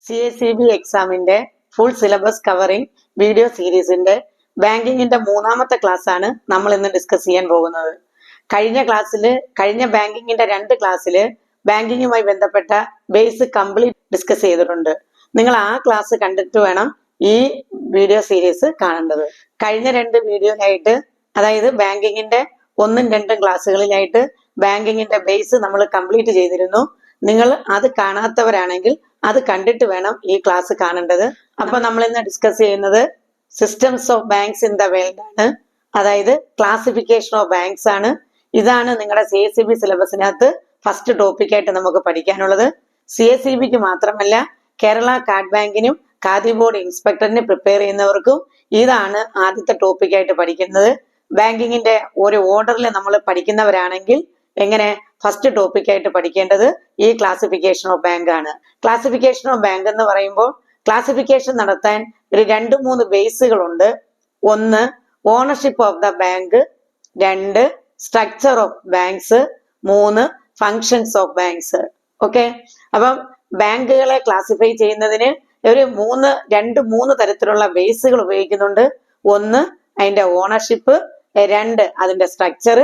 CACB എക്സാമിന്റെ full syllabus covering video സീരീസിന്റെ ബാങ്കിങ്ങിന്റെ മൂന്നാമത്തെ ക്ലാസ് ആണ് നമ്മൾ ഇന്ന് ഡിസ്കസ് ചെയ്യാൻ പോകുന്നത്. കഴിഞ്ഞ ബാങ്കിങ്ങിന്റെ 2 ക്ലാസ്സിൽ ബാങ്കിങ്ങുമായി ബന്ധപ്പെട്ട ബേസ് കംപ്ലീറ്റ് ഡിസ്കസ് ചെയ്തിട്ടുണ്ട്. നിങ്ങൾ ആ ക്ലാസ് കണ്ടിട്ട് വേണം ഈ വീഡിയോ സീരീസ് കാണേണ്ടത്. കഴിഞ്ഞ 2 വീഡിയോയിലായിട്ട്, അതായത് ബാങ്കിങ്ങിന്റെ 1ഉം 2ഉം ക്ലാസ്സുകളിലായിട്ട് ബാങ്കിങ്ങിന്റെ ബേസ് നമ്മൾ കംപ്ലീറ്റ് ചെയ്തിരുന്നു. നിങ്ങൾ അത് കാണാത്തവരാണെങ്കിൽ അത് കണ്ടിട്ട് വേണം ഈ ക്ലാസ് കാണേണ്ടത്. അപ്പൊ നമ്മൾ ഇന്ന് ഡിസ്കസ് ചെയ്യുന്നത് systems of banks in the world ആണ്, അതായത് ക്ലാസിഫിക്കേഷൻ ഓഫ് ബാങ്ക്സ് ആണ്. ഇതാണ് നിങ്ങളുടെ CACB സിലബസിനകത്ത് ഫസ്റ്റ് ടോപ്പിക്കായിട്ട് നമുക്ക് പഠിക്കാനുള്ളത്. CACBക്ക് മാത്രമല്ല, കേരള കാർഡ് ബാങ്കിനും ഖാദി ബോർഡ് ഇൻസ്പെക്ടറിന് പ്രിപ്പയർ ചെയ്യുന്നവർക്കും ഇതാണ് ആദ്യത്തെ ടോപ്പിക്കായിട്ട് പഠിക്കുന്നത്. ബാങ്കിങ്ങിന്റെ ഒരു ഓർഡറിൽ നമ്മൾ പഠിക്കുന്നവരാണെങ്കിൽ എങ്ങനെ ഫസ്റ്റ് ടോപ്പിക്കായിട്ട് പഠിക്കേണ്ടത് ഈ ക്ലാസിഫിക്കേഷൻ ഓഫ് ബാങ്ക് ആണ്. ക്ലാസിഫിക്കേഷൻ ഓഫ് ബാങ്ക് എന്ന് പറയുമ്പോൾ ക്ലാസിഫിക്കേഷൻ നടത്താൻ ഒരു 2-3 ബേസുകളുണ്ട്. 1 ownership of the bank, 2 structure of banks, 3 functions of banks. Okay, അപ്പം ബാങ്കുകളെ ക്ലാസിഫൈ ചെയ്യുന്നതിന് ഒരു 2-3 തരത്തിലുള്ള ബേസുകൾ ഉപയോഗിക്കുന്നുണ്ട്. 1 അതിന്റെ ഓണർഷിപ്പ്, 2 അതിന്റെ സ്ട്രക്ചർ,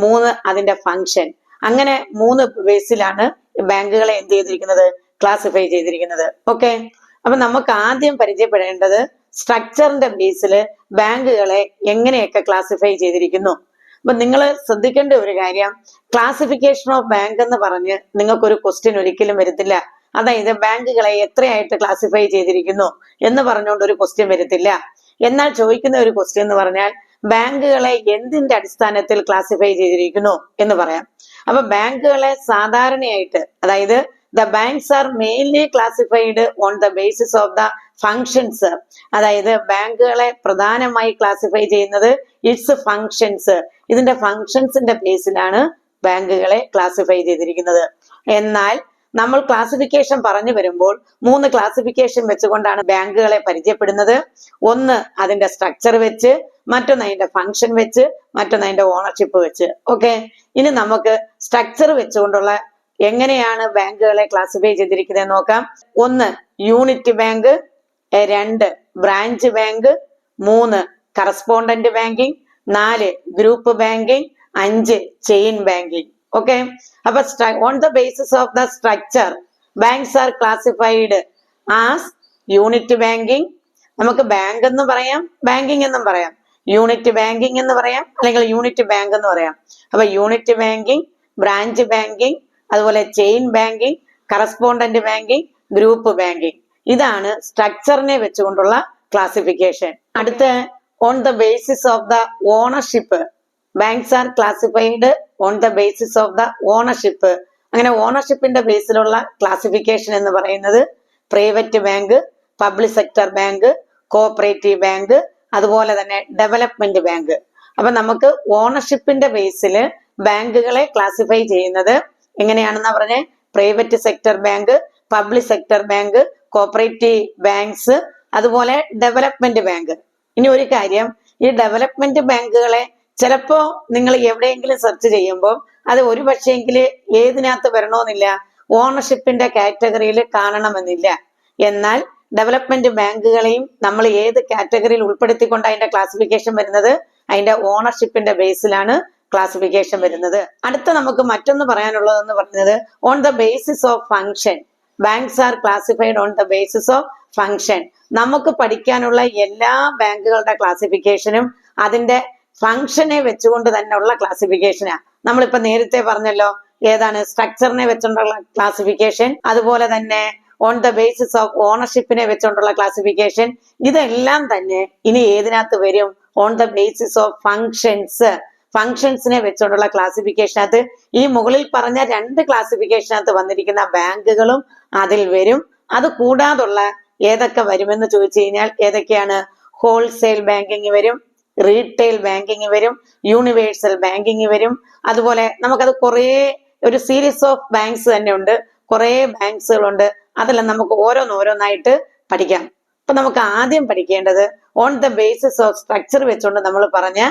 3 അതിന്റെ ഫങ്ഷൻ. അങ്ങനെ 3 ബേസിലാണ് ബാങ്കുകളെ എന്ത് ചെയ്തിരിക്കുന്നത്, ക്ലാസിഫൈ ചെയ്തിരിക്കുന്നത്. ഓക്കെ, അപ്പൊ നമുക്ക് ആദ്യം പരിചയപ്പെടേണ്ടത് സ്ട്രക്ചറിന്റെ ബേസിൽ ബാങ്കുകളെ എങ്ങനെയൊക്കെ ക്ലാസിഫൈ ചെയ്തിരിക്കുന്നു. അപ്പൊ നിങ്ങൾ ശ്രദ്ധിക്കേണ്ട ഒരു കാര്യം, ക്ലാസിഫിക്കേഷൻ ഓഫ് ബാങ്ക് എന്ന് പറഞ്ഞ് നിങ്ങൾക്കൊരു ക്വസ്റ്റ്യൻ ഒരിക്കലും വരത്തില്ല. അതായത് ബാങ്കുകളെ എത്രയായിട്ട് ക്ലാസിഫൈ ചെയ്തിരിക്കുന്നു എന്ന് പറഞ്ഞുകൊണ്ട് ഒരു ക്വസ്റ്റ്യൻ വരത്തില്ല. എന്നാൽ ചോദിക്കുന്ന ഒരു ക്വസ്റ്റ്യൻ എന്ന് പറഞ്ഞാൽ ബാങ്കുകളെ എന്തിന്റെ അടിസ്ഥാനത്തിൽ ക്ലാസിഫൈ ചെയ്തിരിക്കുന്നു എന്ന് പറയാം. അപ്പൊ ബാങ്കുകളെ സാധാരണയായിട്ട്, അതായത് the banks are mainly classified on the basis of the functions. അതായത് ബാങ്കുകളെ പ്രധാനമായി ക്ലാസിഫൈ ചെയ്യുന്നത് ഇറ്റ്സ് ഫങ്ഷൻസ്, ഇതിന്റെ ഫങ്ഷൻസിന്റെ ബേസിലാണ് ബാങ്കുകളെ ക്ലാസിഫൈ ചെയ്തിരിക്കുന്നത്. എന്നാൽ നമ്മൾ ക്ലാസിഫിക്കേഷൻ പറഞ്ഞു വരുമ്പോൾ 3 ക്ലാസിഫിക്കേഷൻ വെച്ചുകൊണ്ടാണ് ബാങ്കുകളെ പരിചയപ്പെടുന്നത്. 1 അതിന്റെ സ്ട്രക്ചർ വെച്ച്, മറ്റൊന്ന് അതിന്റെ ഫങ്ഷൻ വെച്ച്, മറ്റൊന്ന് അതിന്റെ ഓണർഷിപ്പ് വെച്ച്. ഓക്കെ, ഇനി നമുക്ക് സ്ട്രക്ചർ വെച്ചുകൊണ്ടുള്ള എങ്ങനെയാണ് ബാങ്കുകളെ ക്ലാസിഫൈ ചെയ്തിരിക്കുന്നത് നോക്കാം. 1 unit bank, 2 branch bank, 3 correspondent banking, 4 group banking, 5 chain banking. Okay, അപ്പൊ on the basis of the structure banks are classified as unit banking. നമുക്ക് ബാങ്ക് എന്ന് പറയാം, ബാങ്കിങ് എന്നും പറയാം, യൂണിറ്റ് ബാങ്കിങ് എന്ന് പറയാം, അല്ലെങ്കിൽ യൂണിറ്റ് ബാങ്ക് എന്ന് പറയാം. അപ്പൊ യൂണിറ്റ് ബാങ്കിങ്, ബ്രാഞ്ച് ബാങ്കിങ്, അതുപോലെ chain banking, correspondent banking, group banking. ഇതാണ് സ്ട്രക്ചറിനെ വെച്ചുകൊണ്ടുള്ള ക്ലാസിഫിക്കേഷൻ. അടുത്ത on the basis of the ownership banks are classified on the basis of the ownership. അങ്ങനെ ഓണർഷിപ്പിന്റെ ബേസിലുള്ള ക്ലാസിഫിക്കേഷൻ എന്ന് പറയുന്നത് private bank, public sector bank, cooperative bank, അതുപോലെ തന്നെ development bank. അപ്പൊ നമുക്ക് ഓണർഷിപ്പിന്റെ ബേസിൽ ബാങ്കുകളെ ക്ലാസിഫൈ ചെയ്യുന്നത് എങ്ങനെയാണെന്ന് പറഞ്ഞേ, private sector bank, public sector bank, cooperative banks, അതുപോലെ ഡെവലപ്മെന്റ് ബാങ്ക്. ഇനി ഒരു കാര്യം, ഈ ഡെവലപ്മെന്റ് ബാങ്കുകളെ ചിലപ്പോ നിങ്ങൾ എവിടെയെങ്കിലും സെർച്ച് ചെയ്യുമ്പോൾ അത് ഒരു പക്ഷേങ്കിൽ ഏതിനകത്ത് വരണമെന്നില്ല, ഓണർഷിപ്പിന്റെ കാറ്റഗറിയിൽ കാണണമെന്നില്ല. എന്നാൽ ഡെവലപ്മെന്റ് ബാങ്കുകളെയും നമ്മൾ ഏത് കാറ്റഗറിയിൽ ഉൾപ്പെടുത്തിക്കൊണ്ട് അതിന്റെ ക്ലാസിഫിക്കേഷൻ വരുന്നത്, അതിന്റെ ഓണർഷിപ്പിന്റെ ബേസിലാണ് ക്ലാസിഫിക്കേഷൻ വരുന്നത്. അടുത്ത നമുക്ക് മറ്റൊന്ന് പറയാനുള്ളതെന്ന് പറയുന്നത് on the basis of function banks are classified on the basis of function. നമുക്ക് പഠിക്കാനുള്ള എല്ലാ ബാങ്കുകളുടെ ക്ലാസിഫിക്കേഷനും അതിന്റെ ഫങ്ഷനെ വെച്ചുകൊണ്ട് തന്നെയുള്ള ക്ലാസിഫിക്കേഷനാ. നമ്മളിപ്പോ നേരത്തെ പറഞ്ഞല്ലോ, ഏതാണ് സ്ട്രക്ചറിനെ വെച്ചുകൊണ്ടുള്ള ക്ലാസിഫിക്കേഷൻ, അതുപോലെ തന്നെ ഓൺ ദ ബേസിസ് ഓഫ് ഓണർഷിപ്പിനെ വെച്ചുകൊണ്ടുള്ള ക്ലാസിഫിക്കേഷൻ. ഇതെല്ലാം തന്നെ ഇനി ഏതിനകത്ത് വരും, on the basis of functions. ഫങ്ഷൻസിനെ വെച്ചുകൊണ്ടുള്ള ക്ലാസിഫിക്കേഷനകത്ത് ഈ മുകളിൽ പറഞ്ഞ 2 ക്ലാസിഫിക്കേഷനകത്ത് വന്നിരിക്കുന്ന ബാങ്കുകളും അതിൽ വരും. അത് കൂടാതുള്ള ഏതൊക്കെ വരുമെന്ന് ചോദിച്ചു കഴിഞ്ഞാൽ ഏതൊക്കെയാണ്, ഹോൾസെയിൽ ബാങ്കിങ് വരും, റീറ്റെയിൽ ബാങ്കിങ് വരും, യൂണിവേഴ്സൽ ബാങ്കിങ് വരും. അതുപോലെ നമുക്കത് ഒരു സീരീസ് ഓഫ് ബാങ്ക്സ് തന്നെ ഉണ്ട്, കുറെ ബാങ്ക്സുകളുണ്ട്. അതെല്ലാം നമുക്ക് ഓരോന്നായിട്ട് പഠിക്കാം. അപ്പൊ നമുക്ക് ആദ്യം പഠിക്കേണ്ടത് on the basis of structure വെച്ചുകൊണ്ട് നമ്മൾ പറഞ്ഞ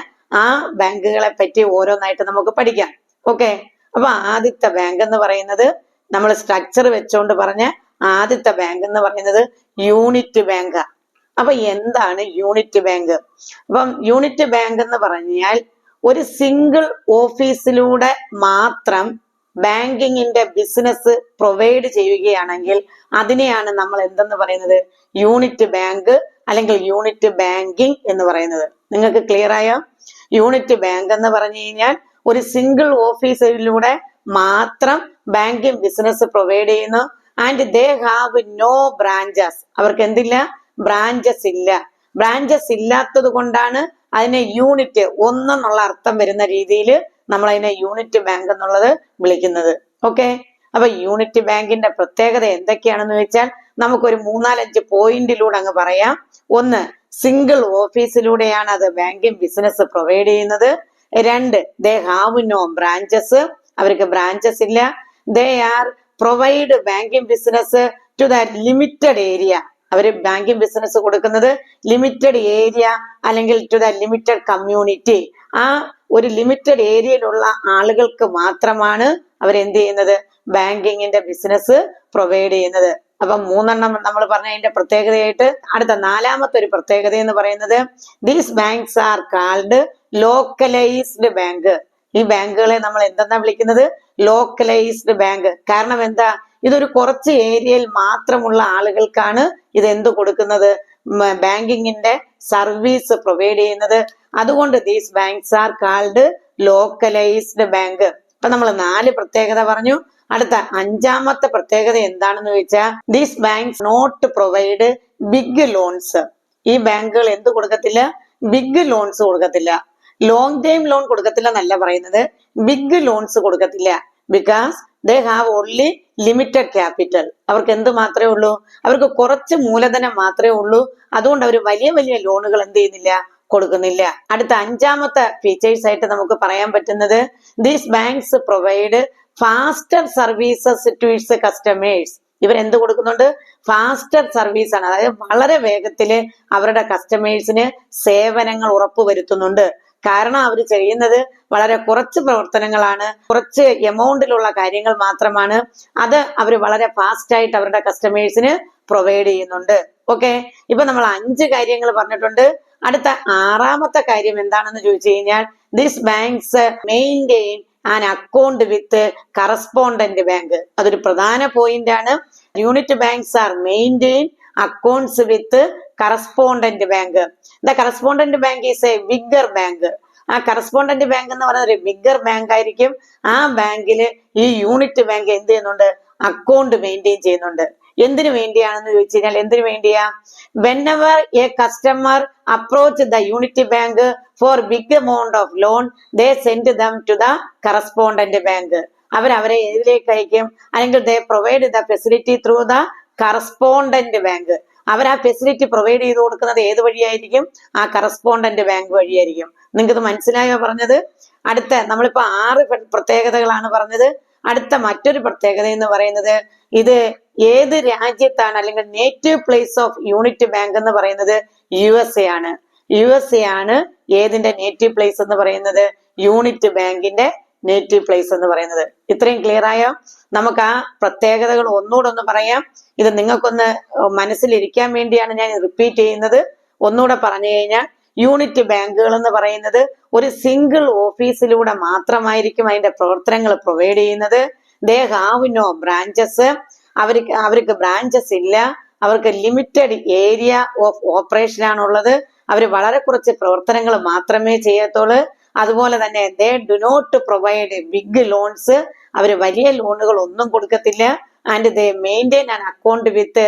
ആ ബാങ്കുകളെ പറ്റി ഓരോന്നായിട്ട് നമുക്ക് പഠിക്കാം. ഓക്കെ, അപ്പൊ ആദ്യത്തെ ബാങ്ക് എന്ന് പറയുന്നത് നമ്മൾ സ്ട്രക്ചർ വെച്ചുകൊണ്ട് പറഞ്ഞ ആദ്യത്തെ ബാങ്ക് എന്ന് പറയുന്നത് യൂണിറ്റ് ബാങ്ക്. അപ്പൊ എന്താണ് യൂണിറ്റ് ബാങ്ക്? അപ്പം യൂണിറ്റ് ബാങ്ക് എന്ന് പറഞ്ഞാൽ ഒരു സിംഗിൾ ഓഫീസിലൂടെ മാത്രം ബാങ്കിങ്ങിന്റെ ബിസിനസ് പ്രൊവൈഡ് ചെയ്യുകയാണെങ്കിൽ അതിനെയാണ് നമ്മൾ എന്തെന്ന് പറയുന്നത്? യൂണിറ്റ് ബാങ്ക് അല്ലെങ്കിൽ യൂണിറ്റ് ബാങ്കിങ് എന്ന് പറയുന്നത്. നിങ്ങൾക്ക് ക്ലിയർ ആയോ? യൂണിറ്റ് ബാങ്ക് എന്ന് പറഞ്ഞു കഴിഞ്ഞാൽ ഒരു സിംഗിൾ ഓഫീസിലൂടെ മാത്രം ബാങ്കിങ് ബിസിനസ് പ്രൊവൈഡ് ചെയ്യുന്നു. And they have no branches. അവർക്ക് എന്തില്ല? ബ്രാഞ്ചസ് ഇല്ല. ബ്രാഞ്ചസ് ഇല്ലാത്തത് കൊണ്ടാണ് അതിനെ യൂണിറ്റ്, ഒന്നെന്നുള്ള അർത്ഥം വരുന്ന രീതിയിൽ നമ്മൾ അതിനെ യൂണിറ്റ് ബാങ്ക് എന്നുള്ളത് വിളിക്കുന്നത്. ഓക്കെ, അപ്പൊ യൂണിറ്റ് ബാങ്കിന്റെ പ്രത്യേകത എന്തൊക്കെയാണെന്ന് വെച്ചാൽ നമുക്കൊരു 3-5 പോയിന്റിലൂടെ അങ്ങ് പറയാം. ഒന്ന്, സിംഗിൾ ഓഫീസിലൂടെയാണ് അത് ബാങ്കിങ് ബിസിനസ് പ്രൊവൈഡ് ചെയ്യുന്നത്. 2, ദേ ഹാവ് നോ ബ്രാഞ്ചസ്. അവർക്ക് ബ്രാഞ്ചസ് ഇല്ല. They are provide banking business to the limited area. അവര് ബാങ്കിങ് ബിസിനസ് കൊടുക്കുന്നത് ലിമിറ്റഡ് ഏരിയ അല്ലെങ്കിൽ ടു ദ ലിമിറ്റഡ് കമ്മ്യൂണിറ്റി. ആ ഒരു ലിമിറ്റഡ് ഏരിയയിലുള്ള ആളുകൾക്ക് മാത്രമാണ് അവരെന്ത് ചെയ്യുന്നത്? ബാങ്കിങ്ങിന്റെ ബിസിനസ് പ്രൊവൈഡ് ചെയ്യുന്നത്. അപ്പൊ 3 നമ്മൾ പറഞ്ഞതിന്റെ പ്രത്യേകതയായിട്ട് അടുത്ത 4ാമത്തെ ഒരു പ്രത്യേകത എന്ന് പറയുന്നത് these banks are called localised bank. ഈ ബാങ്കുകളെ നമ്മൾ എന്തെന്നാ വിളിക്കുന്നത്? Localised bank. കാരണം എന്താ? ഇതൊരു കുറച്ച് ഏരിയയിൽ മാത്രമുള്ള ആളുകൾക്കാണ് ഇത് എന്ത് കൊടുക്കുന്നത്? ബാങ്കിങ്ങിന്റെ സർവീസ് പ്രൊവൈഡ് ചെയ്യുന്നത്. അതുകൊണ്ട് these banks are called localised bank. അപ്പൊ നമ്മൾ 4 പ്രത്യേകത പറഞ്ഞു. അടുത്ത 5ാമത്തെ പ്രത്യേകത എന്താണെന്ന് ചോദിച്ചാൽ these banks not provide big loans. ഈ ബാങ്കുകൾ എന്ത് കൊടുക്കത്തില്ല? ബിഗ് ലോൺസ് കൊടുക്കത്തില്ല. ലോങ് ടൈം ലോൺ കൊടുക്കത്തില്ല എന്നല്ല പറയുന്നത്, ബിഗ് ലോൺസ് കൊടുക്കത്തില്ല. Because they have only limited capital. അവർക്ക് എന്ത് മാത്രമേ ഉള്ളൂ? അവർക്ക് കുറച്ച് മൂലധനം മാത്രമേ ഉള്ളൂ. അതുകൊണ്ട് അവർ വലിയ വലിയ ലോണുകൾ എന്ത് ചെയ്യുന്നില്ല? കൊടുക്കുന്നില്ല. അടുത്ത 5ാമത്തെ ഫീച്ചേഴ്സ് ആയിട്ട് നമുക്ക് പറയാൻ പറ്റുന്നത് these banks provide faster services to its customers. ഇവരെന്ത് കൊടുക്കുന്നുണ്ട്? ഫാസ്റ്റർ സർവീസ് ആണ്. അതായത് വളരെ വേഗത്തില് അവരുടെ കസ്റ്റമേഴ്സിന് സേവനങ്ങൾ ഉറപ്പുവരുത്തുന്നുണ്ട്. കാരണം അവർ ചെയ്യുന്നത് വളരെ കുറച്ച് പ്രവർത്തനങ്ങളാണ്, കുറച്ച് എമൗണ്ടിലുള്ള കാര്യങ്ങൾ മാത്രമാണ്. അത് അവർ വളരെ ഫാസ്റ്റ് ആയിട്ട് അവരുടെ കസ്റ്റമേഴ്സിന് പ്രൊവൈഡ് ചെയ്യുന്നുണ്ട്. ഓക്കെ, ഇപ്പൊ നമ്മൾ 5 കാര്യങ്ങൾ പറഞ്ഞിട്ടുണ്ട്. അടുത്ത 6ാമത്തെ കാര്യം എന്താണെന്ന് ചോദിച്ചു കഴിഞ്ഞാൽ this banks maintain an account with correspondent bank. അതൊരു പ്രധാന പോയിന്റ് ആണ്. Unit banks are maintain accounts with correspondent bank. The correspondent bank is A bigger bank. ആ കറസ്പോണ്ടന്റ് ബാങ്ക് എന്ന് പറയുന്നത് ഒരു ബിഗ്ഗർ ബാങ്ക് ആയിരിക്കും. ആ ബാങ്കില് ഈ യൂണിറ്റ് ബാങ്ക് എന്ത് ചെയ്യുന്നുണ്ട്? അക്കൗണ്ട് മെയിൻറ്റെയിൻ ചെയ്യുന്നുണ്ട്. എന്തിനു വേണ്ടിയാണെന്ന് ചോദിച്ചു കഴിഞ്ഞാൽ എന്തിനു വേണ്ടിയാ? whenever a customer approach the unity bank for big amount of loan, they send them to the correspondent bank. അവരെ ഏതിലേക്ക് അയക്കും? അല്ലെങ്കിൽ they provide the facility through the correspondent bank. അവർ ആ ഫെസിലിറ്റി പ്രൊവൈഡ് ചെയ്ത് കൊടുക്കുന്നത് ഏത് വഴിയായിരിക്കും? ആ കറസ്പോണ്ടന്റ് ബാങ്ക് വഴിയായിരിക്കും. നിങ്ങൾക്ക് ഇത് മനസ്സിലായോ പറഞ്ഞത്? അടുത്ത നമ്മളിപ്പോ 6 പ്രത്യേകതകളാണ് പറഞ്ഞത്. അടുത്ത മറ്റൊരു പ്രത്യേകത എന്ന് പറയുന്നത് ഇത് ഏത് രാജ്യത്താണ് അല്ലെങ്കിൽ native place of unit bank എന്ന് പറയുന്നത് USA ആണ്. USA ആണ് ഏതിന്റെ നേറ്റീവ് പ്ലേസ് എന്ന് പറയുന്നത്? യൂണിറ്റ് ബാങ്കിന്റെ നേറ്റീവ് പ്ലേസ് എന്ന് പറയുന്നത്. ഇത്രയും ക്ലിയർ ആയോ? നമുക്ക് ആ പ്രത്യേകതകൾ ഒന്നുകൂടെ ഒന്ന് പറയാം. ഇത് നിങ്ങൾക്കൊന്ന് മനസ്സിലിരിക്കാൻ വേണ്ടിയാണ് ഞാൻ റിപ്പീറ്റ് ചെയ്യുന്നത്. ഒന്നുകൂടെ പറഞ്ഞു കഴിഞ്ഞാൽ യൂണിറ്റ് ബാങ്കുകൾ എന്ന് പറയുന്നത് ഒരു സിംഗിൾ ഓഫീസിലൂടെ മാത്രമായിരിക്കും അതിന്റെ പ്രവർത്തനങ്ങൾ പ്രൊവൈഡ് ചെയ്യുന്നത്. They have no branches. അവർക്ക് ബ്രാഞ്ചസ് ഇല്ല. അവർക്ക് ലിമിറ്റഡ് ഏരിയ ഓഫ് ഓപ്പറേഷൻ ആണുള്ളത്. അവർ വളരെ കുറച്ച് പ്രവർത്തനങ്ങൾ മാത്രമേ ചെയ്യത്തുള്ളൂ. അതുപോലെ തന്നെ they do not provide big loans. അവർ വലിയ ലോണുകൾ ഒന്നും കൊടുക്കത്തില്ല. And they maintain an account with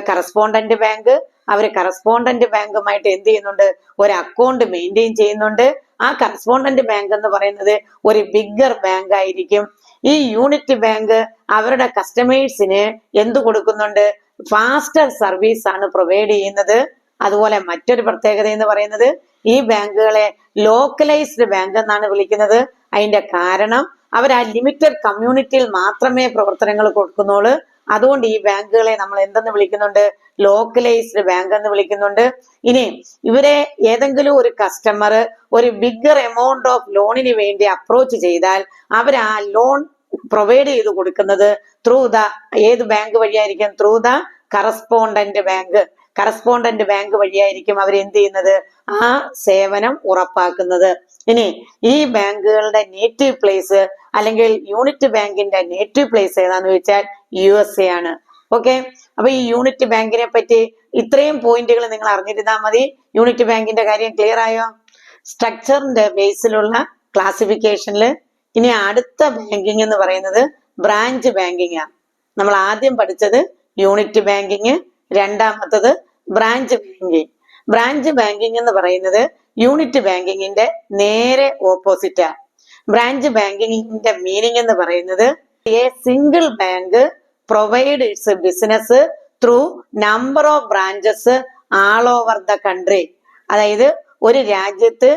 correspondent bank. അവർ കറസ്പോണ്ടന്റ് ബാങ്കുമായിട്ട് എന്ത് ചെയ്യുന്നുണ്ട്? ഒരു അക്കൗണ്ട് മെയിൻറ്റെയിൻ ചെയ്യുന്നുണ്ട്. ആ കറസ്പോണ്ടന്റ് ബാങ്ക് എന്ന് പറയുന്നത് ഒരു ബിഗ്ഗർ ബാങ്ക് ആയിരിക്കും. ഈ യൂണിറ്റ് ബാങ്ക് അവരുടെ കസ്റ്റമേഴ്സിന് എന്ത് കൊടുക്കുന്നുണ്ട്? ഫാസ്റ്റർ സർവീസ് ആണ് പ്രൊവൈഡ് ചെയ്യുന്നത്. അതുപോലെ മറ്റൊരു പ്രത്യേകത എന്ന് പറയുന്നത് ഈ ബാങ്കുകളെ ലോക്കലൈസ്ഡ് ബാങ്ക് എന്നാണ് വിളിക്കുന്നത്. അതിന്റെ കാരണം അവർ ആ ലിമിറ്റഡ് കമ്മ്യൂണിറ്റിയിൽ മാത്രമേ പ്രവർത്തനങ്ങൾ കൊടുക്കുന്നുള്ളൂ. അതുകൊണ്ട് ഈ ബാങ്കുകളെ നമ്മൾ എന്തെന്ന് വിളിക്കുന്നുണ്ട്? ലോക്കലൈസ്ഡ് ബാങ്ക് എന്ന് വിളിക്കുന്നുണ്ട്. ഇനി ഇവരെ ഏതെങ്കിലും ഒരു കസ്റ്റമർ ഒരു ബിഗ്ഗർ എമൗണ്ട് ഓഫ് ലോണിന് വേണ്ടി അപ്രോച്ച് ചെയ്താൽ അവർ ആ ലോൺ പ്രൊവൈഡ് ചെയ്ത് കൊടുക്കുന്നത് ത്രൂ ദ ഏത് ബാങ്ക് വഴിയായിരിക്കും? Through the correspondent bank. Correspondent bank വഴിയായിരിക്കും അവർ എന്ത് ചെയ്യുന്നത്? ആ സേവനം ഉറപ്പാക്കുന്നത്. ഇനി ഈ ബാങ്കുകളുടെ നേറ്റീവ് പ്ലേസ് അല്ലെങ്കിൽ യൂണിറ്റ് ബാങ്കിന്റെ നേറ്റീവ് പ്ലേസ് ഏതാന്ന് ചോദിച്ചാൽ USA ആണ്. ഓക്കെ, അപ്പൊ ഈ യൂണിറ്റ് ബാങ്കിനെ പറ്റി ഇത്രയും പോയിന്റുകൾ നിങ്ങൾ അറിഞ്ഞിരുന്നാൽ മതി. യൂണിറ്റ് ബാങ്കിന്റെ കാര്യം ക്ലിയർ ആയോ? സ്ട്രക്ചറിന്റെ ബേസിലുള്ള ക്ലാസിഫിക്കേഷനിൽ ഇനി അടുത്ത ബാങ്കിങ് എന്ന് പറയുന്നത് ബ്രാഞ്ച് ബാങ്കിങ് ആണ്. നമ്മൾ ആദ്യം പഠിച്ചത് യൂണിറ്റ് ബാങ്കിങ്, രണ്ടാമത്തത് ബ്രാഞ്ച് ബാങ്കിങ്. ബ്രാഞ്ച് ബാങ്കിങ് എന്ന് പറയുന്നത് യൂണിറ്റ് ബാങ്കിങ്ങിന്റെ നേരെ ഓപ്പോസിറ്റാ. ബ്രാഞ്ച് ബാങ്കിങ്ങിന്റെ മീനിങ് എന്ന് പറയുന്നത് A single bank provide it's business through number of branches all over the country. അതായത് ഒരു രാജ്യത്ത്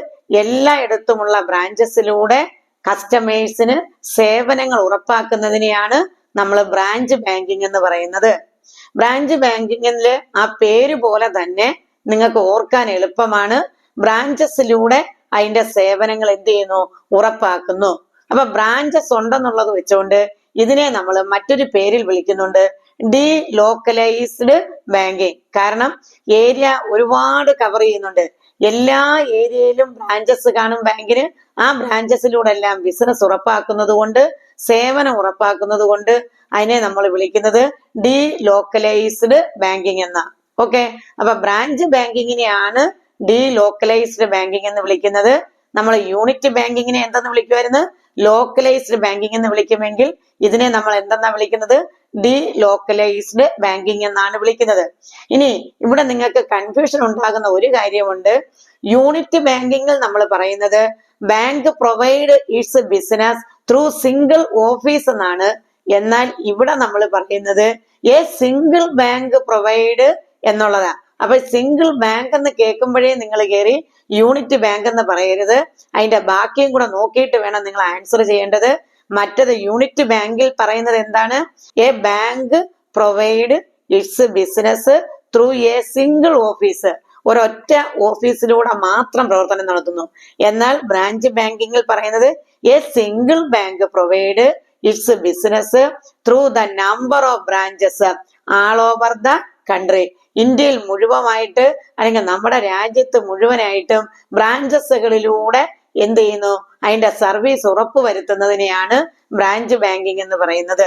എല്ലായിടത്തുമുള്ള ബ്രാഞ്ചസിലൂടെ കസ്റ്റമേഴ്സിന് സേവനങ്ങൾ ഉറപ്പാക്കുന്നതിനെയാണ് നമ്മൾ ബ്രാഞ്ച് ബാങ്കിങ് എന്ന് പറയുന്നത്. ബ്രാഞ്ച് ബാങ്കിങ്ങിൽ ആ പേര് പോലെ തന്നെ നിങ്ങൾക്ക് ഓർക്കാൻ എളുപ്പമാണ്. ബ്രാഞ്ചസിലൂടെ അതിന്റെ സേവനങ്ങൾ എന്ത് ചെയ്യുന്നു? ഉറപ്പാക്കുന്നു. അപ്പൊ ബ്രാഞ്ചസ് ഉണ്ടെന്നുള്ളത് വെച്ചുകൊണ്ട് ഇതിനെ നമ്മൾ മറ്റൊരു പേരിൽ വിളിക്കുന്നുണ്ട് ഡി ലോക്കലൈസ്ഡ് ബാങ്കിങ്. കാരണം ഏരിയ ഒരുപാട് കവർ ചെയ്യുന്നുണ്ട്. എല്ലാ ഏരിയയിലും ബ്രാഞ്ചസ് കാണും ബാങ്കിന്. ആ ബ്രാഞ്ചസിലൂടെ എല്ലാം ബിസിനസ് ഉറപ്പാക്കുന്നത് കൊണ്ട്, സേവനം ഉറപ്പാക്കുന്നത് കൊണ്ട് അതിനെ നമ്മൾ വിളിക്കുന്നത് ഡി ലോക്കലൈസ്ഡ് ബാങ്കിങ് എന്ന. ഓക്കെ, അപ്പൊ ബ്രാഞ്ച് ബാങ്കിങ്ങിനെയാണ് ഡി ലോക്കലൈസ്ഡ് ബാങ്കിങ് എന്ന് വിളിക്കുന്നത്. നമ്മൾ യൂണിറ്റ് ബാങ്കിങ്ങിനെ എന്തെന്ന് വിളിക്കുമായിരുന്നു? ലോക്കലൈസ്ഡ് ബാങ്കിങ് എന്ന് വിളിക്കുമെങ്കിൽ ഇതിനെ നമ്മൾ എന്തെന്നാ വിളിക്കുന്നത്? ഡി ലോക്കലൈസ്ഡ് ബാങ്കിങ് എന്നാണ് വിളിക്കുന്നത്. ഇനി ഇവിടെ നിങ്ങൾക്ക് കൺഫ്യൂഷൻ ഉണ്ടാകുന്ന ഒരു കാര്യമുണ്ട്. യൂണിറ്റ് ബാങ്കിങ്ങിൽ നമ്മൾ പറയുന്നത് bank provide it's business through single office എന്നാണ്. എന്നാൽ ഇവിടെ നമ്മൾ പറയുന്നത് എ സിംഗിൾ ബാങ്ക് പ്രൊവൈഡ് എന്നുള്ളതാ. അപ്പൊ സിംഗിൾ ബാങ്ക് എന്ന് കേൾക്കുമ്പോഴേ നിങ്ങൾ കയറി യൂണിറ്റ് ബാങ്ക് എന്ന് പറയരുത്. അതിന്റെ ബാക്കിയും കൂടെ നോക്കിയിട്ട് വേണം നിങ്ങൾ ആൻസർ ചെയ്യേണ്ടത്. മറ്റത് യൂണിറ്റ് ബാങ്കിൽ പറയുന്നത് എന്താണ്? A bank provide it's business through A single office. ഒരൊറ്റ ഓഫീസിലൂടെ മാത്രം പ്രവർത്തനം നടത്തുന്നു. എന്നാൽ ബ്രാഞ്ച് ബാങ്കിങ്ങിൽ പറയുന്നത് A single bank provide it's business through the number of branches all over the country. ഇന്ത്യയിൽ മുഴുവനായിട്ട് അല്ലെങ്കിൽ നമ്മുടെ രാജ്യത്ത് മുഴുവനായിട്ടും ബ്രാഞ്ചസുകളിലൂടെ എന്ത് ചെയ്യുന്നു? അതിന്റെ സർവീസ് ഉറപ്പുവരുത്തുന്നതിനെയാണ് ബ്രാഞ്ച് ബാങ്കിങ് എന്ന് പറയുന്നത്.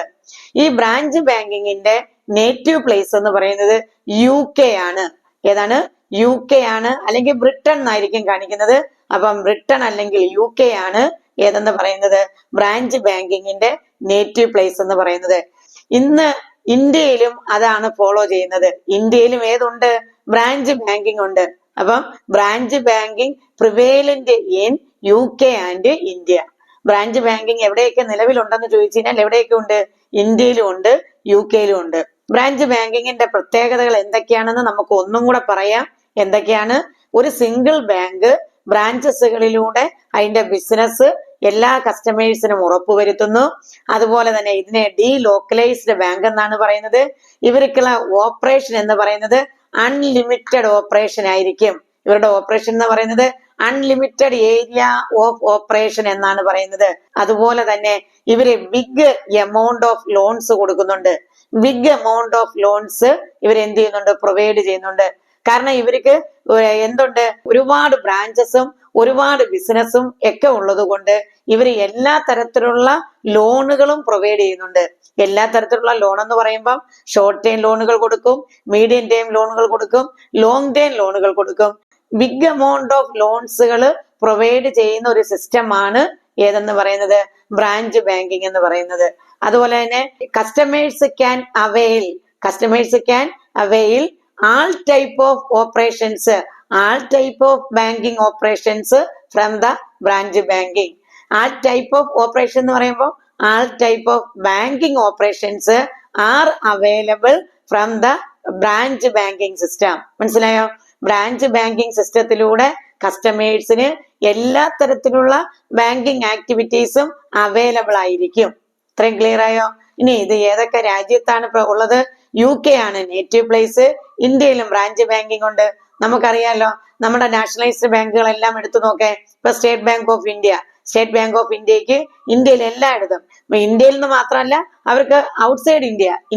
ഈ ബ്രാഞ്ച് ബാങ്കിങ്ങിന്റെ നേറ്റീവ് പ്ലേസ് എന്ന് പറയുന്നത് UK ആണ്. ഏതാണ്? UK ആണ്, അല്ലെങ്കിൽ ബ്രിട്ടൻ എന്നായിരിക്കും കാണിക്കുന്നത്. അപ്പം ബ്രിട്ടൻ അല്ലെങ്കിൽ UK ആണ് ഏതെന്ന് പറയുന്നത് ബ്രാഞ്ച് ബാങ്കിങ്ങിന്റെ നേറ്റീവ് പ്ലേസ് എന്ന് പറയുന്നത്. ഇന്ന് ഇന്ത്യയിലും അതാണ് ഫോളോ ചെയ്യുന്നത്. ഇന്ത്യയിലും ഏതുണ്ട്? ബ്രാഞ്ച് ബാങ്കിങ് ഉണ്ട്. അപ്പം branch banking prevalent in UK and India. Branch banking എവിടെയൊക്കെ നിലവിലുണ്ടെന്ന് ചോദിച്ചു കഴിഞ്ഞാൽ എവിടെയൊക്കെ ഉണ്ട്? ഇന്ത്യയിലും ഉണ്ട്, UK യിലും ഉണ്ട്. ബ്രാഞ്ച് ബാങ്കിങ്ങിന്റെ പ്രത്യേകതകൾ എന്തൊക്കെയാണെന്ന് നമുക്ക് ഒന്നും കൂടെ പറയാം. എന്തൊക്കെയാണ്? ഒരു സിംഗിൾ ബാങ്ക് ബ്രാഞ്ചസുകളിലൂടെ അതിന്റെ ബിസിനസ് എല്ലാ കസ്റ്റമേഴ്സിനും ഉറപ്പുവരുത്തുന്നു. അതുപോലെ തന്നെ ഇതിനെ ഡി ലോക്കലൈസ്ഡ് ബാങ്ക് എന്നാണ് പറയുന്നത്. ഇവർക്കുള്ള ഓപ്പറേഷൻ എന്ന് പറയുന്നത് അൺലിമിറ്റഡ് ഓപ്പറേഷൻ ആയിരിക്കും. ഇവരുടെ ഓപ്പറേഷൻ എന്ന് പറയുന്നത് അൺലിമിറ്റഡ് ഏരിയ ഓഫ് ഓപ്പറേഷൻ എന്നാണ് പറയുന്നത്. അതുപോലെ തന്നെ ഇവര് ബിഗ് എമൗണ്ട് ഓഫ് ലോൺസ് കൊടുക്കുന്നുണ്ട്. ബിഗ് എമൗണ്ട് ഓഫ് ലോൺസ് ഇവർ എന്ത് ചെയ്യുന്നുണ്ട്? പ്രൊവൈഡ് ചെയ്യുന്നുണ്ട്. കാരണം ഇവർക്ക് എന്തുണ്ട്? ഒരുപാട് ബ്രാഞ്ചസും ഒരുപാട് ബിസിനസ്സും ഒക്കെ ഉള്ളത് കൊണ്ട് ഇവർ എല്ലാ തരത്തിലുള്ള ലോണുകളും പ്രൊവൈഡ് ചെയ്യുന്നുണ്ട്. എല്ലാ തരത്തിലുള്ള ലോൺ എന്ന് പറയുമ്പോൾ ഷോർട്ട് ടൈം ലോണുകൾ കൊടുക്കും, മീഡിയം ടൈം ലോണുകൾ കൊടുക്കും, ലോങ് ടൈം ലോണുകൾ കൊടുക്കും. ബിഗ് എമൗണ്ട് ഓഫ് ലോൺസുകൾ പ്രൊവൈഡ് ചെയ്യുന്ന ഒരു സിസ്റ്റമാണ് ഏതെന്ന് പറയുന്നത് ബ്രാഞ്ച് ബാങ്കിങ് എന്ന് പറയുന്നത്. അതുപോലെ തന്നെ customers can avail all type of banking operations from the branch banking. All type of operation എന്ന് പറയുമ്പോൾ all type of banking operations are available from the branch banking system. മനസ്സിലായോ? ബ്രാഞ്ച് ബാങ്കിങ് സിസ്റ്റത്തിലൂടെ കസ്റ്റമേഴ്സിന് എല്ലാ തരത്തിലുള്ള ബാങ്കിങ് ആക്ടിവിറ്റീസും available ആയിരിക്കും. ഇത്രയും clear ആയോ? ഇനി ഇത് ഏതൊക്കെ രാജ്യത്താണ് ഇപ്പൊ ഉള്ളത്? UK ആണ് നേറ്റീവ് പ്ലേസ്. ഇന്ത്യയിലും ബ്രാഞ്ച് ബാങ്കിങ് ഉണ്ട്. നമുക്കറിയാലോ, നമ്മുടെ നാഷണലൈസ്ഡ് ബാങ്കുകളെല്ലാം എടുത്തു നോക്കേ. ഇപ്പൊ state bank of India, state bank of ഇന്ത്യക്ക് ഇന്ത്യയിൽ എല്ലായിടത്തും, ഇന്ത്യയിൽ നിന്ന് മാത്രമല്ല അവർക്ക് ഔട്ട്സൈഡ്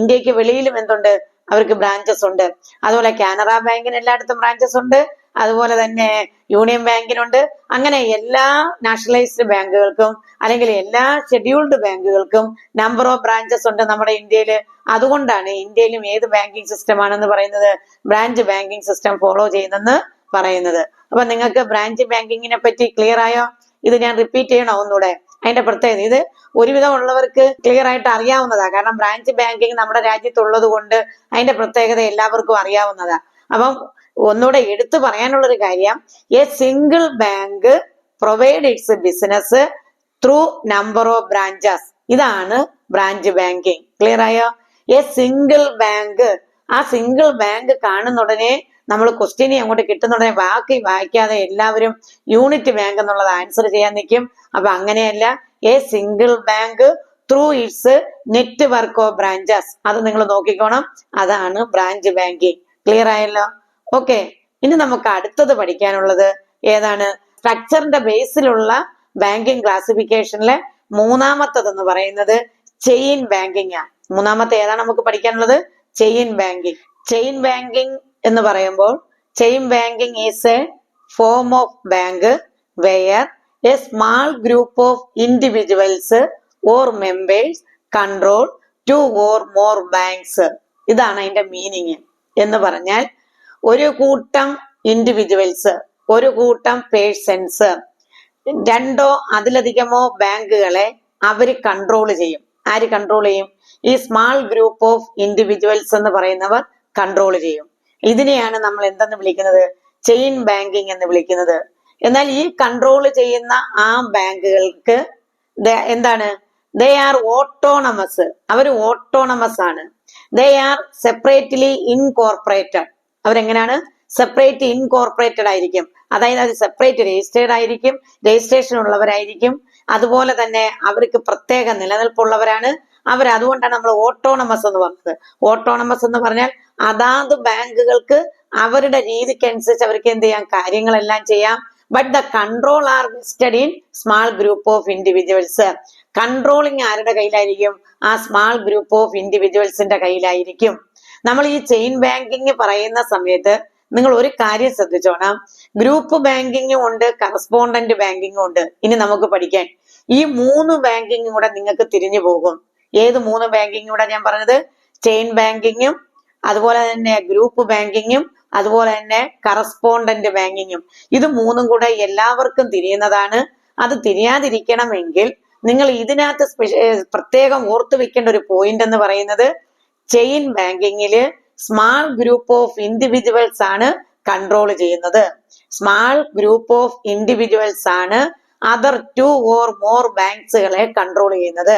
ഇന്ത്യക്ക് വെളിയിലും എന്തുണ്ട്, അവർക്ക് ബ്രാഞ്ചസ് ഉണ്ട്. അതുപോലെ കാനറ ബാങ്കിന് എല്ലായിടത്തും ബ്രാഞ്ചസ് ഉണ്ട്. അതുപോലെ തന്നെ യൂണിയൻ ബാങ്കിനുണ്ട്. അങ്ങനെ എല്ലാ നാഷണലൈസ്ഡ് ബാങ്കുകൾക്കും അല്ലെങ്കിൽ എല്ലാ ഷെഡ്യൂൾഡ് ബാങ്കുകൾക്കും നമ്പർ ഓഫ് ബ്രാഞ്ചസ് ഉണ്ട് നമ്മുടെ ഇന്ത്യയിൽ. അതുകൊണ്ടാണ് ഇന്ത്യയിലും ഏത് ബാങ്കിങ് സിസ്റ്റം ആണെന്ന് പറയുന്നത്, ബ്രാഞ്ച് ബാങ്കിങ് സിസ്റ്റം ഫോളോ ചെയ്യുന്നെന്ന് പറയുന്നത്. അപ്പൊ നിങ്ങൾക്ക് ബ്രാഞ്ച് ബാങ്കിങ്ങിനെ പറ്റി ക്ലിയർ ആയോ? ഇത് ഞാൻ റിപ്പീറ്റ് ചെയ്യണോ ഒന്നുകൂടെ? അതിന്റെ പ്രത്യേകത ഇത് ഒരുവിധം ഉള്ളവർക്ക് ക്ലിയർ ആയിട്ട് അറിയാവുന്നതാ. കാരണം ബ്രാഞ്ച് ബാങ്കിങ് നമ്മുടെ രാജ്യത്തുള്ളത് കൊണ്ട് അതിന്റെ പ്രത്യേകത എല്ലാവർക്കും അറിയാവുന്നതാ. അപ്പം ഒന്നുകൂടെ എടുത്തു പറയാനുള്ള ഒരു കാര്യം, A single bank provide it's business through number of branches. ഇതാണ് ബ്രാഞ്ച് ബാങ്കിങ്. ക്ലിയർ ആയോ? A single bank. ആ സിംഗിൾ ബാങ്ക് കാണുന്നുടനെ നമ്മൾ ക്വസ്റ്റ്യൻ അങ്ങോട്ട് കിട്ടുന്നുടനെ ബാക്കി വായിക്കാതെ എല്ലാവരും യൂണിറ്റ് ബാങ്ക് എന്നുള്ളത് ആൻസർ ചെയ്യാൻ നിൽക്കും. അപ്പൊ അങ്ങനെയല്ല, A single bank through it's network of branches. അത് നിങ്ങൾ നോക്കിക്കോണം. അതാണ് ബ്രാഞ്ച് ബാങ്കിങ്. ക്ലിയർ ആയല്ലോ? ഓക്കെ, ഇനി നമുക്ക് അടുത്തത് പഠിക്കാനുള്ളത് ഏതാണ്? സ്ട്രക്ചറിന്റെ ബേസിലുള്ള ബാങ്കിങ് ക്ലാസിഫിക്കേഷനിലെ മൂന്നാമത്തതെന്ന് പറയുന്നത് ചെയിൻ ബാങ്കിങ് ആണ്. മൂന്നാമത്തെ ഏതാണ് നമുക്ക് പഠിക്കാനുള്ളത്? Chain banking. ചെയിൻ ബാങ്കിങ് എന്ന് പറയുമ്പോൾ chain banking is a form of bank where a small group of individuals or members control 2 or more banks. ഇതാണ് അതിന്റെ മീനിങ്. എന്ന് പറഞ്ഞാൽ ഒരു കൂട്ടം ഇൻഡിവിജ്വൽസ്, ഒരു കൂട്ടം പേഴ്സൺസ്, രണ്ടോ അതിലധികമോ ബാങ്കുകളെ അവര് കൺട്രോൾ ചെയ്യും. ആര് കൺട്രോൾ ചെയ്യും? ഈ സ്മാൾ ഗ്രൂപ്പ് ഓഫ് ഇൻഡിവിജ്വൽസ് എന്ന് പറയുന്നവർ കൺട്രോൾ ചെയ്യും. ഇതിനെയാണ് നമ്മൾ എന്തെന്ന് വിളിക്കുന്നത്? ചെയിൻ ബാങ്കിങ് എന്ന് വിളിക്കുന്നത്. എന്നാൽ ഈ കൺട്രോൾ ചെയ്യുന്ന ആ ബാങ്കുകൾക്ക് എന്താണ്? They are autonomous. അവർ ഓട്ടോണമസ് ആണ്. They are separately incorporated. അവരെങ്ങനെയാണ്? സെപ്പറേറ്റ് ഇൻകോർപ്പറേറ്റഡ് ആയിരിക്കും. അതായത് അത് സെപ്പറേറ്റ് രജിസ്റ്റേർഡ് ആയിരിക്കും, രജിസ്ട്രേഷൻ ഉള്ളവരായിരിക്കും. അതുപോലെ തന്നെ അവർക്ക് പ്രത്യേക നിലനിൽപ്പുള്ളവരാണ് അവർ. അതുകൊണ്ടാണ് നമ്മൾ ഓട്ടോണമസ് എന്ന് പറഞ്ഞത്. ഓട്ടോണമസ് എന്ന് പറഞ്ഞാൽ അതാത് ബാങ്കുകൾക്ക് അവരുടെ രീതിക്കനുസരിച്ച് അവർക്ക് എന്ത് ചെയ്യാം? കാര്യങ്ങളെല്ലാം ചെയ്യാം. But the control are vested in small group of individuals. Controlling ആരുടെ കയ്യിലായിരിക്കും? ആ സ്മാൾ ഗ്രൂപ്പ് ഓഫ് ഇൻഡിവിജ്വൽസിന്റെ കയ്യിലായിരിക്കും. നമ്മൾ ഈ ചെയിൻ ബാങ്കിങ് പറയുന്ന സമയത്ത് നിങ്ങൾ ഒരു കാര്യം ശ്രദ്ധിച്ചോണം. ഗ്രൂപ്പ് ബാങ്കിങ്ങും ഉണ്ട്, കറസ്പോണ്ടന്റ് ബാങ്കിങ്ങും ഉണ്ട്. ഇനി നമുക്ക് പഠിക്കാൻ ഈ 3 ബാങ്കിങ്ങും കൂടെ നിങ്ങൾക്ക് തിരിഞ്ഞു പോകും. ഏത് 3 ബാങ്കിങ്ങും കൂടെ ഞാൻ പറഞ്ഞത്? ചെയിൻ ബാങ്കിങ്ങും, അതുപോലെ തന്നെ ഗ്രൂപ്പ് ബാങ്കിങ്ങും, അതുപോലെ തന്നെ കറസ്പോണ്ടന്റ് ബാങ്കിങ്ങും. ഇത് 3ഉം കൂടെ എല്ലാവർക്കും തിരിയുന്നതാണ്. അത് തിരിയാതിരിക്കണമെങ്കിൽ നിങ്ങൾ ഇതിനകത്ത് പ്രത്യേകം ഓർത്തു വെക്കേണ്ട ഒരു പോയിന്റ് എന്ന് പറയുന്നത്, ചെയിൻ ബാങ്കിങ്ങില് സ്മാൾ ഗ്രൂപ്പ് ഓഫ് ഇൻഡിവിജ്വൽസ് ആണ് കൺട്രോൾ ചെയ്യുന്നത്. സ്മാൾ ഗ്രൂപ്പ് ഓഫ് ഇൻഡിവിജ്വൽസ് ആണ് അതർ 2 or more ബാങ്ക്സുകളെ കൺട്രോൾ ചെയ്യുന്നത്.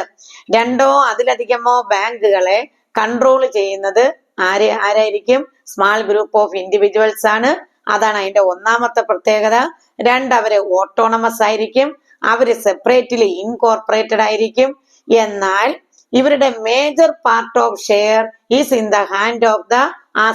രണ്ടോ അതിലധികമോ ബാങ്കുകളെ കൺട്രോൾ ചെയ്യുന്നത് ആരായിരിക്കും? സ്മാൾ ഗ്രൂപ്പ് ഓഫ് ഇൻഡിവിജ്വൽസ് ആണ്. അതാണ് അതിന്റെ ഒന്നാമത്തെ പ്രത്യേകത. അവര് ഓട്ടോണമസ് ആയിരിക്കും, അവര് സെപ്പറേറ്റ്ലി ഇൻകോർപ്പറേറ്റഡ് ആയിരിക്കും. എന്നാൽ ഇവരുടെ major part of share is in the hand of the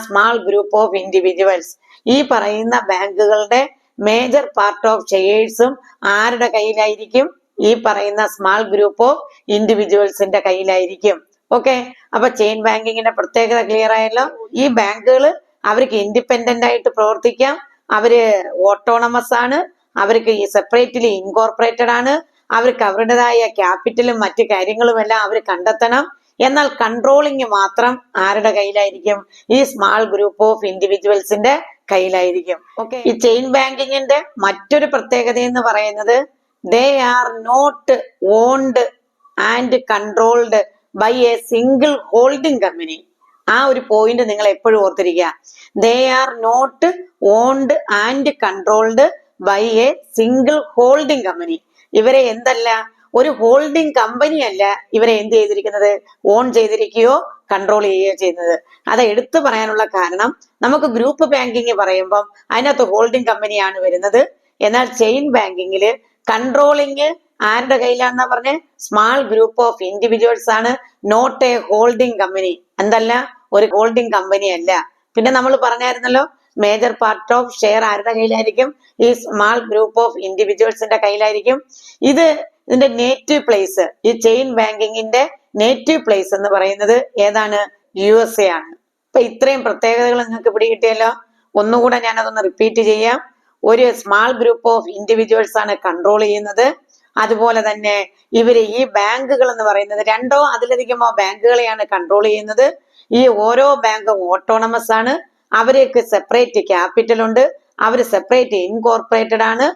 small group of individuals. ഈ പറയുന്ന ബാങ്കുകളുടെ മേജർ പാർട്ട് ഓഫ് ഷെയർസും ആരുടെ കയ്യിലായിരിക്കും? ഈ പറയുന്ന സ്മാൾ ഗ്രൂപ്പ് ഓഫ് ഇൻഡിവിജ്വൽസിന്റെ കയ്യിലായിരിക്കും. ഓക്കെ, അപ്പൊ ചെയിൻ ബാങ്കിങ്ങിന്റെ പ്രത്യേകത ക്ലിയർ ആയല്ലോ. ഈ ബാങ്കുകൾ അവർക്ക് ഇൻഡിപെൻഡന്റ് ആയിട്ട് പ്രവർത്തിക്കാം, അവര് ഓട്ടോണമസ് ആണ്, അവർക്ക് ഈ സെപ്പറേറ്റ്ലി ഇൻകോർപ്പറേറ്റഡ് ആണ്, അവർക്ക് അവരുടേതായ ക്യാപിറ്റലും മറ്റു കാര്യങ്ങളും എല്ലാം അവർ കണ്ടെത്തണം. എന്നാൽ കൺട്രോളിങ് മാത്രം ആരുടെ കയ്യിലായിരിക്കും? ഈ സ്മാൾ ഗ്രൂപ്പ് ഓഫ് ഇൻഡിവിജ്വൽസിന്റെ കയ്യിലായിരിക്കും. ഓക്കെ, ഈ ചെയിൻ ബാങ്കിങ്ങിന്റെ മറ്റൊരു പ്രത്യേകത എന്ന് പറയുന്നത്, they are not owned and controlled by a single holding company. ആ ഒരു പോയിന്റ് നിങ്ങൾ എപ്പോഴും ഓർത്തിരിക്കുക. They are not owned and controlled by a single holding company. ഇവരെ എന്തല്ല, ഒരു ഹോൾഡിംഗ് കമ്പനി അല്ല ഇവരെ എന്ത് ചെയ്തിരിക്കുന്നത്? ഓൺ ചെയ്തിരിക്കുകയോ കൺട്രോൾ ചെയ്യുകയോ ചെയ്യുന്നത്. അത് എടുത്തു പറയാനുള്ള കാരണം, നമുക്ക് ഗ്രൂപ്പ് ബാങ്കിങ് പറയുമ്പം അതിനകത്ത് ഹോൾഡിംഗ് കമ്പനിയാണ് വരുന്നത്. എന്നാൽ ചെയിൻ ബാങ്കിങ്ങില് കൺട്രോളിങ് ആരുടെ കയ്യിലാണെന്നാ പറഞ്ഞ? സ്മാൾ ഗ്രൂപ്പ് ഓഫ് ഇൻഡിവിജ്വൽസ് ആണ്, നോട്ട് എ ഹോൾഡിംഗ് കമ്പനി. എന്തല്ല, ഒരു ഹോൾഡിംഗ് കമ്പനി അല്ല. പിന്നെ നമ്മൾ പറഞ്ഞായിരുന്നല്ലോ, മേജർ പാർട്ട് ഓഫ് ഷെയർ ആരുടെ കയ്യിലായിരിക്കും? ഈ സ്മാൾ ഗ്രൂപ്പ് ഓഫ് ഇൻഡിവിജ്വൽസിന്റെ കയ്യിലായിരിക്കും. ഇതിന്റെ നേറ്റീവ് പ്ലേസ്, ഈ ചെയിൻ ബാങ്കിങ്ങിന്റെ നേറ്റീവ് പ്ലേസ് എന്ന് പറയുന്നത് ഏതാണ്? USA ആണ്. അപ്പൊ ഇത്രയും പ്രത്യേകതകൾ നിങ്ങൾക്ക് പിടികിട്ടിയല്ലോ. ഒന്നുകൂടെ ഞാൻ അതൊന്ന് റിപ്പീറ്റ് ചെയ്യാം. ഒരു സ്മാൾ ഗ്രൂപ്പ് ഓഫ് ഇൻഡിവിജ്വൽസ് ആണ് കൺട്രോൾ ചെയ്യുന്നത്. അതുപോലെ തന്നെ ഈ ബാങ്കുകൾ എന്ന് പറയുന്നത് രണ്ടോ അതിലധികമോ ബാങ്കുകളെയാണ് കൺട്രോൾ ചെയ്യുന്നത്. ഈ ഓരോ ബാങ്കും ഓട്ടോണമസ് ആണ്. അവർക്ക് സെപ്പറേറ്റ് ക്യാപിറ്റൽ ഉണ്ട്. അവർ സെപ്പറേറ്റ് ഇൻകോർപ്പറേറ്റഡ് ആണ്.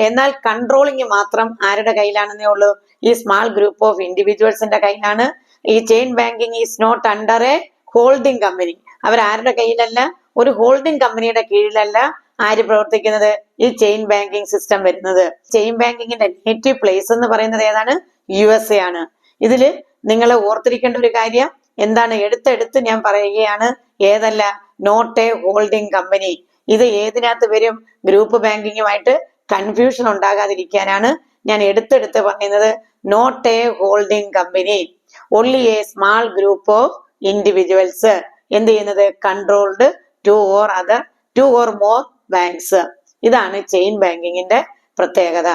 എന്നാൽ കൺട്രോളിങ് മാത്രം ആരുടെ കയ്യിലാണെന്നേ ഉള്ളൂ? ഈ സ്മാൾ ഗ്രൂപ്പ് ഓഫ് ഇൻഡിവിജ്വൽസിന്റെ കയ്യിലാണ്. ഈ chain banking is not under a holding company. അവർ ആരുടെ കയ്യിലല്ല? ഒരു ഹോൾഡിംഗ് കമ്പനിയുടെ കീഴിലല്ല ആര് പ്രവർത്തിക്കുന്നത്? ഈ ചെയിൻ ബാങ്കിങ് സിസ്റ്റം വരുന്നത്. ചെയിൻ ബാങ്കിങ്ങിന്റെ നേറ്റീവ് പ്ലേസ് എന്ന് പറയുന്നത് ഏതാണ്? USA ആണ്. ഇതില് നിങ്ങൾ ഓർത്തിരിക്കേണ്ട ഒരു കാര്യം എന്താണ്? എടുത്തെടുത്ത് ഞാൻ പറയുകയാണ്. ഏതല്ല? Not a holding company. ഇത് ഏതിനകത്ത് വരും? ഗ്രൂപ്പ് ബാങ്കിങ്ങുമായിട്ട് കൺഫ്യൂഷൻ ഉണ്ടാകാതിരിക്കാനാണ് ഞാൻ എടുത്തെടുത്ത് പറയുന്നത്. Not a holding company, only a small group of individuals എന്ത് ചെയ്യുന്നത്? Controlled two or more banks. ഇതാണ് ചെയിൻ ബാങ്കിങ്ങിന്റെ പ്രത്യേകത.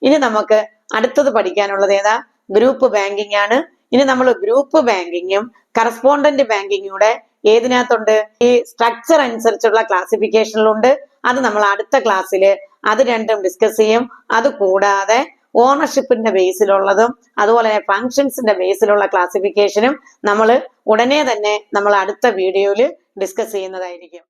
ഇനി നമുക്ക് അടുത്തത് പഠിക്കാനുള്ളത് ഏതാ? ഗ്രൂപ്പ് ബാങ്കിങ് ആണ്. ഇനി നമ്മൾ ഗ്രൂപ്പ് ബാങ്കിങ്ങും കറസ്പോണ്ടന്റ് ബാങ്കിങ്ങും കൂടെ ഏതിനകത്തുണ്ട്? ഈ സ്ട്രക്ചർ അനുസരിച്ചുള്ള ക്ലാസിഫിക്കേഷനിലുണ്ട്. അത് നമ്മൾ അടുത്ത ക്ലാസ്സിൽ അത് രണ്ടും ഡിസ്കസ് ചെയ്യും. അത് കൂടാതെ ഓണർഷിപ്പിന്റെ ബേസിലുള്ളതും അതുപോലെ ഫങ്ഷൻസിന്റെ ബേസിലുള്ള ക്ലാസിഫിക്കേഷനും നമ്മൾ ഉടനെ തന്നെ നമ്മൾ അടുത്ത വീഡിയോയിൽ ഡിസ്കസ് ചെയ്യുന്നതായിരിക്കും.